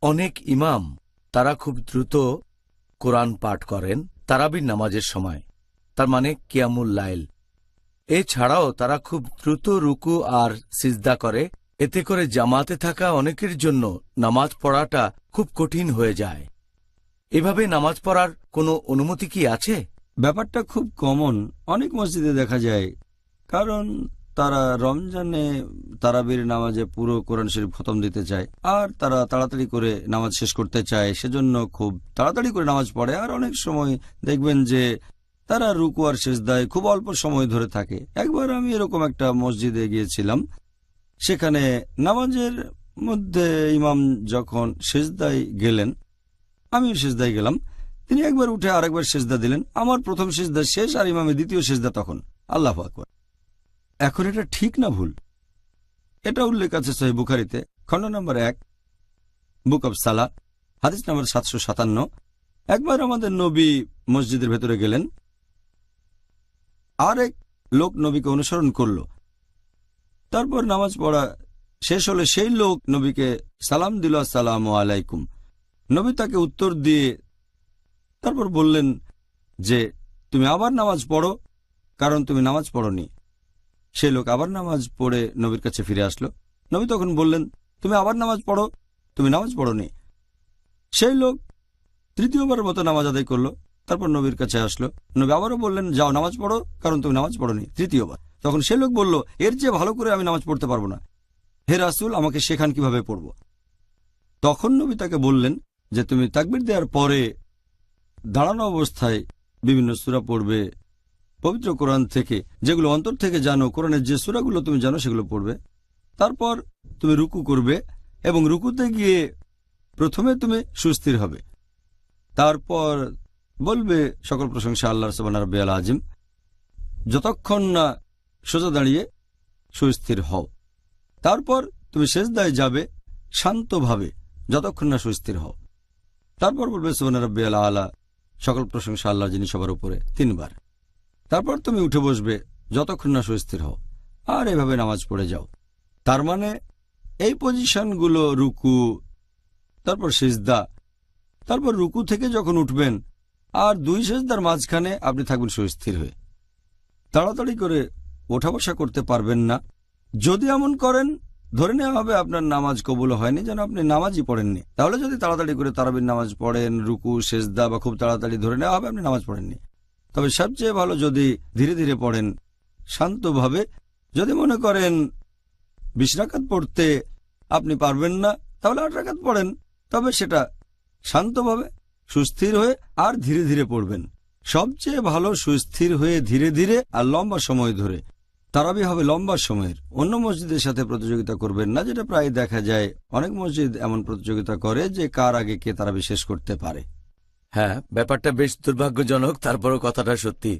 অনেক ইমাম তারা খুব দ্রুত কোরআন পাঠ করেন তারাবির নামাজের সময়, তার মানে কিয়ামুল লাইল। এছাড়াও তারা খুব দ্রুত রুকু আর সিজদা করে, এতে করে জামাতে থাকা অনেকের জন্য নামাজ পড়াটা খুব কঠিন হয়ে যায়। এভাবে নামাজ পড়ার কোনো অনুমতি কি আছে? ব্যাপারটা খুব কমন, অনেক মসজিদে দেখা যায়, কারণ তারা রমজানে তারাবির নামাজে পুরো কোরআন শরীফ খতম দিতে চায় আর তারা তাড়াতাড়ি করে নামাজ শেষ করতে চায়, সেজন্য খুব তাড়াতাড়ি করে নামাজ পড়ে। আর অনেক সময় দেখবেন যে তারা রুকু আর সেজদায় খুব অল্প সময় ধরে থাকে। একবার আমি এরকম একটা মসজিদে গিয়েছিলাম, সেখানে নামাজের মধ্যে ইমাম যখন সেজদায় গেলেন, আমিও সেজদায় গেলাম, তিনি একবার উঠে আরেকবার সেজদা দিলেন। আমার প্রথম সেজদা শেষ আর ইমামের দ্বিতীয় সেজদা তখন। আল্লাহু আকবার। এখন এটা ঠিক না ভুল? এটা উল্লেখ আছে সহিহ বুখারীতে, খণ্ড নম্বর 1, বুক অব সালাহ, হাদিস নম্বর 757। একবার আমাদের নবী মসজিদের ভেতরে গেলেন, আরেক লোক নবীকে অনুসরণ করল। তারপর নামাজ পড়া শেষ হলে সেই লোক নবীকে সালাম দিল, আসসালামু আলাইকুম। নবী তাকে উত্তর দিয়ে তারপর বললেন যে তুমি আবার নামাজ পড়ো, কারণ তুমি নামাজ পড়নি। সেই লোক আবার নামাজ পড়ে নবীর কাছে ফিরে আসলো। নবী তখন বললেন তুমি আবার নামাজ পড়ো, তুমি নামাজ পড়নি। সেই লোক তৃতীয়বারের মতো নামাজ আদায় করলো, তারপর নবীর কাছে আসলো। নবী আবারও বললেন যাও নামাজ পড়ো, কারণ তুমি নামাজ পড়নি, তৃতীয়বার। তখন সেই লোক বলল এর চেয়ে ভালো করে আমি নামাজ পড়তে পারবো না, হে রাসূল আমাকে শেখান কিভাবে পড়ব। তখন নবী তাকে বললেন যে তুমি তাকবীর দেওয়ার পরে দাঁড়ানো অবস্থায় বিভিন্ন সূরা পড়বে পবিত্র কোরআন থেকে, যেগুলো অন্তর থেকে জানো, কোরআনের যে সূরাগুলো তুমি জানো সেগুলো পড়বে। তারপর তুমি রুকু করবে এবং রুকুতে গিয়ে প্রথমে তুমি সুস্থির হবে, তারপর বলবে সকল প্রশংসা আল্লাহর সুবহান রাব্বিয়াল আযীম, যতক্ষণ না সোজা দাঁড়িয়ে সুস্থির হও। তারপর তুমি সিজদায় যাবে শান্তভাবে যতক্ষণ না সুস্থির হও। তারপর বলবে সুবহান রাব্বিয়াল আলা, সকল প্রশংসা আল্লাহর যিনি সবার উপরে, 3 বার। তারপর তুমি উঠে বসবে যতক্ষণ না সুস্থির হও, আর এভাবে নামাজ পড়ে যাও। তার মানে এই পজিশনগুলো, রুকু, তারপর সিজদা, তারপর রুকু থেকে যখন উঠবেন আর 2 সিজদার মাঝখানে আপনি থাকবেন সুস্থির হয়ে। তাড়াতাড়ি করে ওঠা বসা করতে পারবেন না। যদি এমন করেন ধরে নেওয়া হবে আপনার নামাজ কবুল হয়নি, যেন আপনি নামাজই পড়েননি। তাহলে যদি তাড়াতাড়ি করে তারাবির নামাজ পড়েন, রুকু সিজদা বা খুব তাড়াতাড়ি, ধরে নেওয়া হবে আপনি নামাজ পড়েননি। তবে সবচেয়ে ভালো যদি ধীরে ধীরে পড়েন, শান্তভাবে। যদি মনে করেন 20 রাকাত পড়তে আপনি পারবেন না, তাহলে 8 রাকাত পড়েন, তবে সেটা শান্তভাবে, সুস্থির হয়ে আর ধীরে ধীরে পড়বেন। সবচেয়ে ভালো সুস্থির হয়ে ধীরে ধীরে আর লম্বা সময় ধরে। তারাবি হবে লম্বা সময়ের। অন্য মসজিদের সাথে প্রতিযোগিতা করবেন না, যেটা প্রায় দেখা যায়। অনেক মসজিদ এমন প্রতিযোগিতা করে যে কার আগে কে তারাবি শেষ করতে পারে। হ্যাঁ, ব্যাপারটা বেশ দুর্ভাগ্যজনক, তারপরও কথাটা সত্যি।